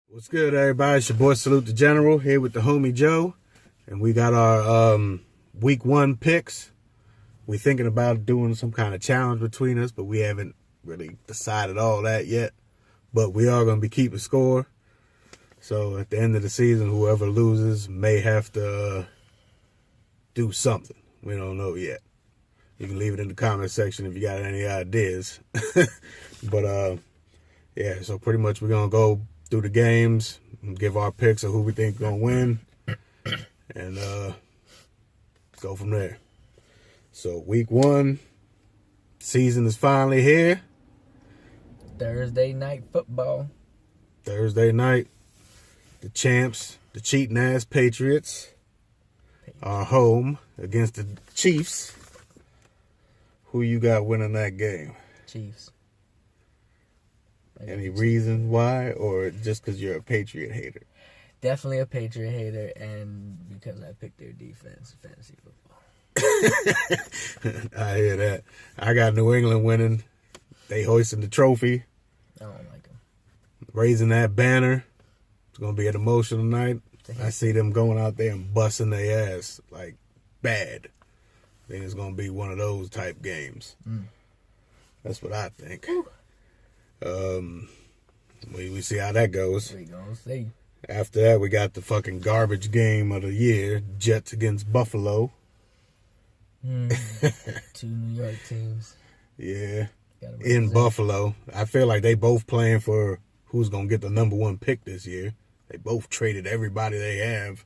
What's good, everybody? It's your boy SaluteThaGeneral here with the homie Joe, and we got our week 1 picks. We're thinking about doing some kind of challenge between us, but we haven't really decided all that yet. But we are going to be keeping score. So at the end of the season, whoever loses may have to do something. We don't know yet. You can leave it in the comment section if you got any ideas. But yeah, so pretty much we're going to go through the games and give our picks of who we think going to win and go from there. So week 1, season is finally here. Thursday night football. Thursday night, the champs, the cheating ass Patriots, are home against the Chiefs. Who you got winning that game? Chiefs. Any reason why, or just because you're a Patriot hater? Definitely a Patriot hater, and because I picked their defense in fantasy football. I hear that. I got New England winning. They hoisting the trophy. I don't like them. Raising that banner. It's going to be an emotional night. I see them going out there and busting their ass, like, bad. I think it's going to be one of those type games. That's what I think. We see how that goes. We gonna see. After that, we got the fucking garbage game of the year, Jets against Buffalo. 2 New York teams. Yeah, in Buffalo. I feel like they both playing for who's going to get the number 1 pick this year. They both traded everybody they have.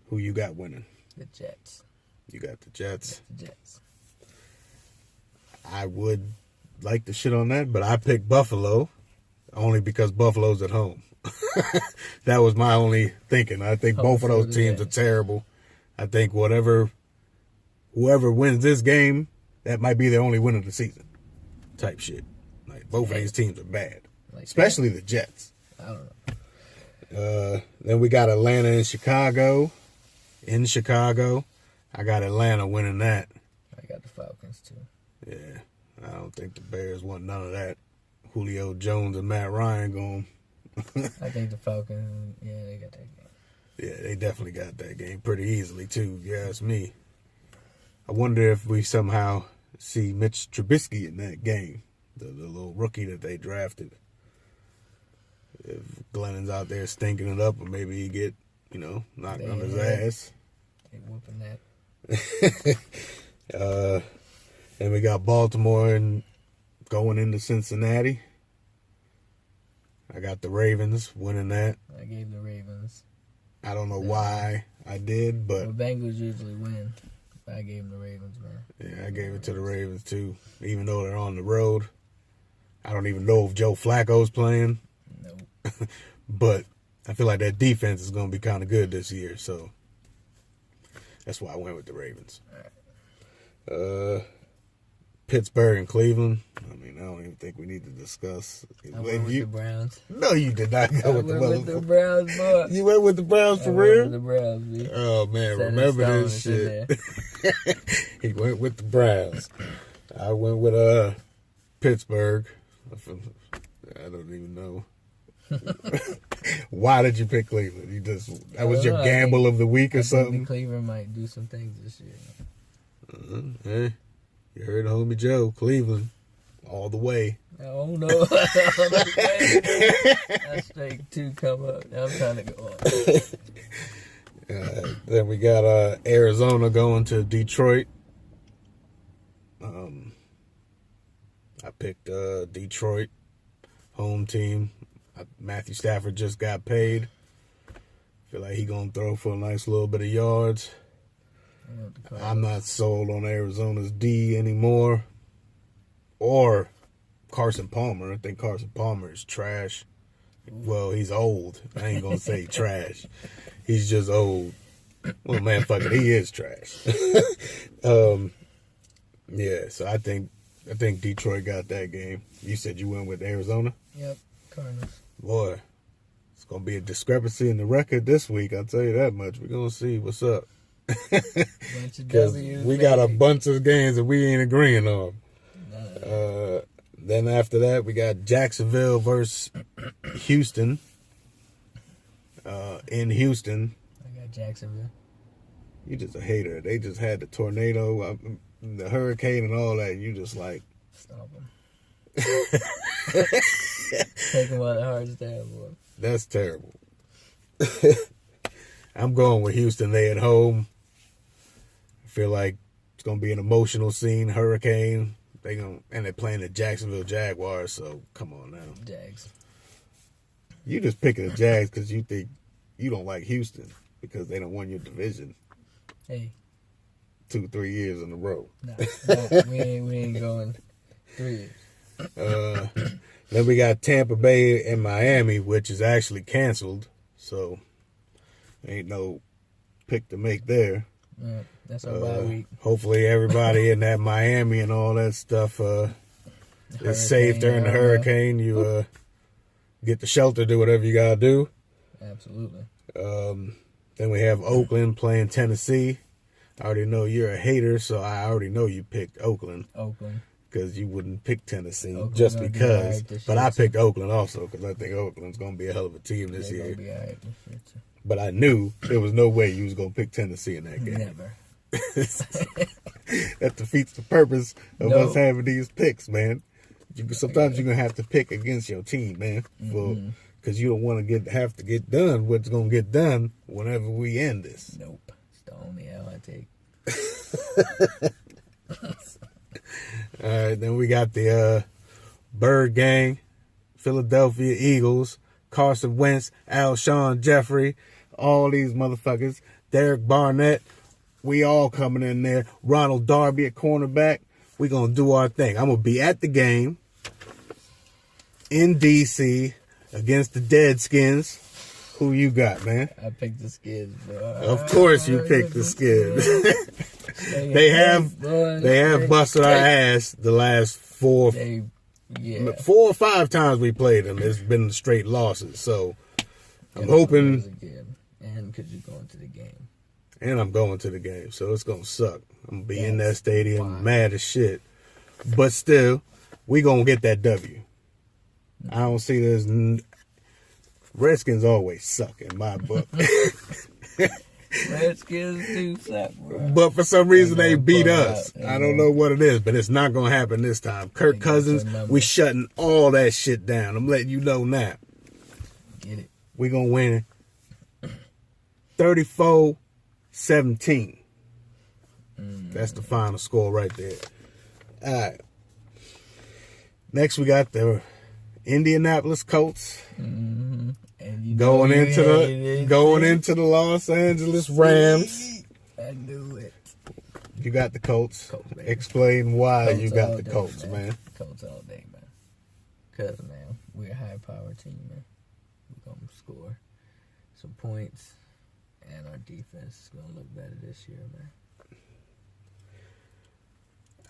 Who you got winning? The Jets. You got the Jets. The Jets. I would like to shit on that, but I picked Buffalo only because Buffalo's at home. That was my only thinking. I think both of those teams are terrible. I think whoever wins this game, that might be the only win of the season type shit. Like, both of these teams are bad, like especially the Jets. I don't know. Then we got Atlanta and Chicago. In Chicago, I got Atlanta winning that. I got the Falcons too. Yeah. I don't think the Bears want none of that. Julio Jones and Matt Ryan going. I think the Falcons, yeah, they got that game. Yeah, they definitely got that game pretty easily, too, if you ask me. I wonder if we somehow see Mitch Trubisky in that game, the little rookie that they drafted. If Glennon's out there stinking it up, or maybe he get, knocked on his ass. They whooping that. And we got Baltimore and going into Cincinnati. I got the Ravens winning that. I gave the Ravens. I don't know why I did, but the Bengals usually win. I gave them the Ravens, man. Yeah, I gave it to the Ravens too, even though they're on the road. I don't even know if Joe Flacco's playing. Nope. But I feel like that defense is going to be kind of good this year, so that's why I went with the Ravens. All right. Pittsburgh and Cleveland. I mean, I don't even think we need to discuss. I went with the Browns. No, you did not go with the I went with the Browns, boy. You went with the Browns for real? With the Browns, man. Oh, man, remember this shit. He went with the Browns. I went with Pittsburgh. I don't even know. Why did you pick Cleveland? That was your gamble of the week or something? Cleveland might do some things this year. Hey. You heard homie Joe, Cleveland, all the way. I don't know. That's straight 2 come up. Now I'm trying to go up. Then we got Arizona going to Detroit. I picked Detroit, home team. Matthew Stafford just got paid. Feel like he gonna throw for a nice little bit of yards. I'm not sold on Arizona's D anymore. Or Carson Palmer. I think Carson Palmer is trash. Well, he's old. I ain't going to say trash. He's just old. Well, man, fuck it. He is trash. Yeah, so I think Detroit got that game. You said you went with Arizona? Yep, Cardinals. Boy, it's going to be a discrepancy in the record this week. I'll tell you that much. We're going to see what's up. Because we got a bunch of games that we ain't agreeing on. Then after that, we got Jacksonville versus Houston. In Houston. I got Jacksonville. You just a hater. They just had the tornado, the hurricane, and all that. You just like... Stop them. Take them while the heart's there, boy. That's terrible. I'm going with Houston. They at home. I feel like it's going to be an emotional scene. Hurricane. And they're playing the Jacksonville Jaguars, so come on now. Jags. You just picking the Jags because you think you don't like Houston because they don't won your division. Hey. 2-3 years in a row. No, we ain't going 3 years. Then we got Tampa Bay and Miami, which is actually canceled, so ain't no pick to make there. Yeah, that's our bye week. Hopefully everybody in that Miami and all that stuff is safe during the hurricane. You get the shelter, do whatever you gotta do. Absolutely. Then we have Oakland playing Tennessee. I already know you're a hater, so I already know you picked Oakland. Because you wouldn't pick Tennessee just because. But I picked Oakland also because I think Oakland's going to be a hell of a team this year. Be all right this year too. But I knew there was no way you was going to pick Tennessee in that game. Never. That defeats the purpose of us having these picks, man. Sometimes you're going to have to pick against your team, man. Because you don't want to have to get done what's going to get done whenever we end this. Nope. It's the only L I take. All right, then we got the Bird Gang, Philadelphia Eagles, Carson Wentz, Alshon Jeffrey, all these motherfuckers, Derek Barnett, we all coming in there. Ronald Darby at cornerback. We going to do our thing. I'm going to be at the game in D.C. against the Deadskins. Who you got, man? I picked the Skids, bro. Of course you picked the Skids. They have busted our ass the last 4 or 5 times we played them. It's been straight losses. So I'm hoping. And because you're going to the game. And I'm going to the game, so it's gonna suck. I'm gonna be in that stadium, mad as shit. But still, we gonna get that W. I don't see this. Redskins always suck in my book. Redskins do suck, bro. But for some reason they beat us. I don't know what it is, but it's not going to happen this time. Kirk Cousins, we shutting all that shit down. I'm letting you know now. Get it. We going to win 34-17. That's the final score right there. All right. Next we got the Indianapolis Colts. And going into the Los Angeles Rams. I knew it. You got the Colts. Explain why Colts you got the Colts, man. Colts all day, man. Because, man, we're a high-power team, man. We're going to score some points, and our defense is going to look better this year, man.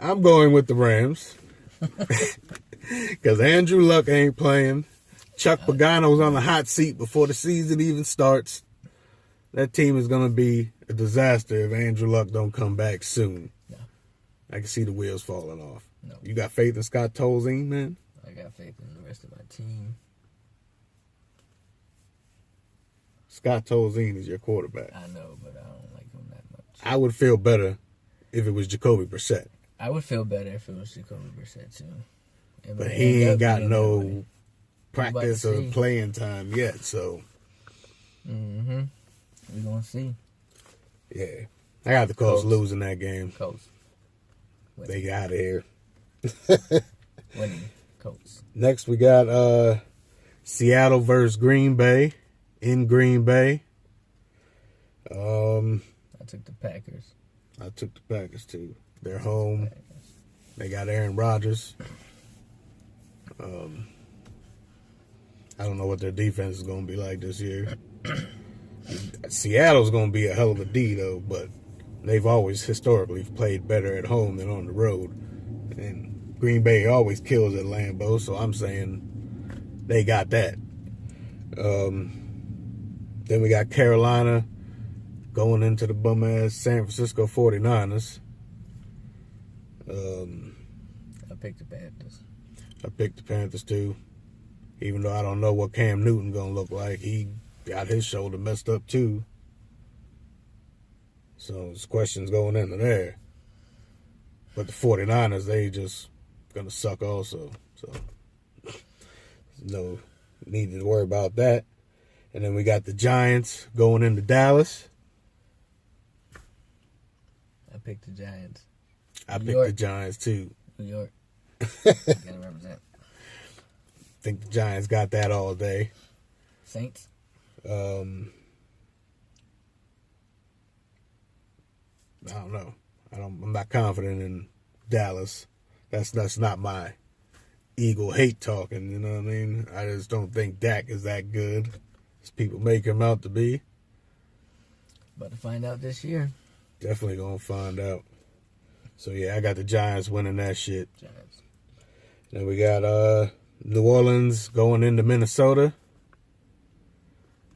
I'm going with the Rams. Because Andrew Luck ain't playing. Chuck Pagano's on the hot seat before the season even starts. That team is going to be a disaster if Andrew Luck don't come back soon. No. I can see the wheels falling off. No. You got faith in Scott Tolzien, man? I got faith in the rest of my team. Scott Tolzien is your quarterback. I know, but I don't like him that much. I would feel better if it was Jacoby Brissett. I would feel better if it was Jacoby Brissett, too. But he ain't got no practice or playing time yet, so. We're going to see. Yeah. I got the Colts losing that game. Colts. They got out of here. Winning. Colts. Next, we got Seattle versus Green Bay in Green Bay. I took the Packers. I took the Packers, too. They're home. They got Aaron Rodgers. I don't know what their defense is going to be like this year. Seattle's going to be a hell of a D, though, but they've always historically played better at home than on the road. And Green Bay always kills at Lambeau, so I'm saying they got that. Then we got Carolina going into the bum-ass San Francisco 49ers. I picked the Panthers. I picked the Panthers too. Even though I don't know what Cam Newton gonna look like. He got his shoulder messed up too. So there's questions going into there. But the 49ers, they just gonna suck also. So no need to worry about that. And then we got the Giants going into Dallas. I picked the Giants. I picked the Giants too. New York. Gotta represent. Think the Giants got that all day. Saints. I don't know. I'm not confident in Dallas. That's not my Eagle hate talking. You know what I mean? I just don't think Dak is that good as people make him out to be. About to find out this year. Definitely gonna find out. So yeah, I got the Giants winning that shit. Giants. Then we got New Orleans going into Minnesota.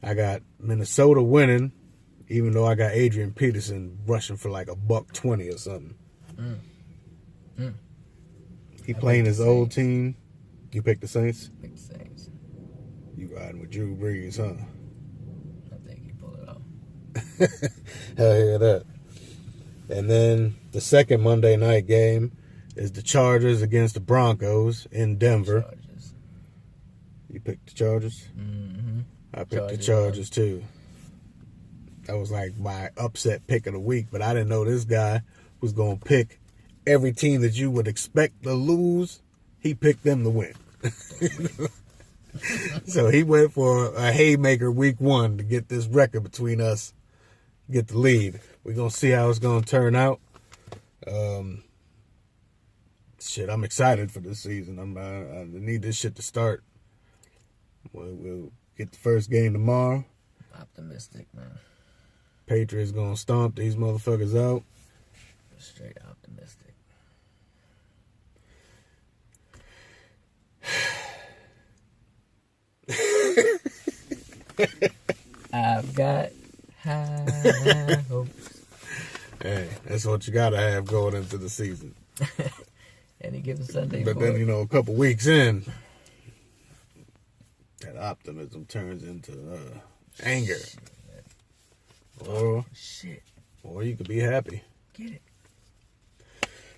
I got Minnesota winning, even though I got Adrian Peterson rushing for like $120 or something. He playing his old team. You picked the Saints? Picked the Saints. You riding with Drew Brees, huh? I think he pulled it off. Hell yeah, that. And then the second Monday night game is the Chargers against the Broncos in Denver. Chargers. You picked the Chargers? Mm-hmm. I picked the Chargers too. That was like my upset pick of the week, but I didn't know this guy was going to pick every team that you would expect to lose. He picked them to win. So he went for a haymaker week 1 to get this record between us, get the lead. We're going to see how it's going to turn out. Shit, I'm excited for this season. I need this shit to start. We'll get the first game tomorrow. Optimistic, man. Patriots going to stomp these motherfuckers out. Straight optimistic. I've got high hopes. Hey, that's what you got to have going into the season. Any given Sunday. But then, you know, a couple weeks in, that optimism turns into anger. Shit. Or you could be happy. Get it.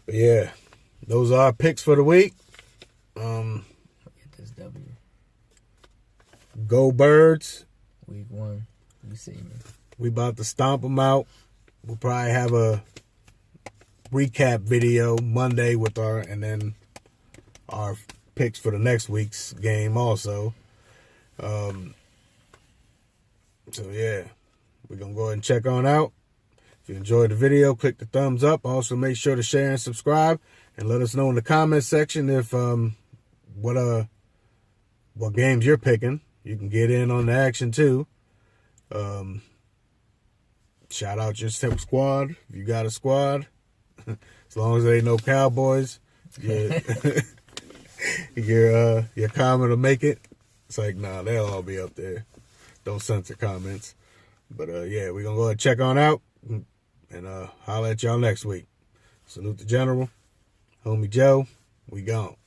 But yeah, those are our picks for the week. Get this W. Go Birds. Week 1. You see me. We about to stomp them out. We'll probably have a recap video Monday with and then our picks for the next week's game also. So yeah, we're going to go ahead and check on out. If you enjoyed the video, click the thumbs up. Also make sure to share and subscribe and let us know in the comment section if what games you're picking. You can get in on the action too. Shout out your squad if you got a squad. As long as there ain't no Cowboys, your comment will make it. It's like, nah, they'll all be up there. Don't censor comments. But yeah, we're gonna go ahead and check on out and holler at y'all next week. Salute the General, homie Joe. We gone.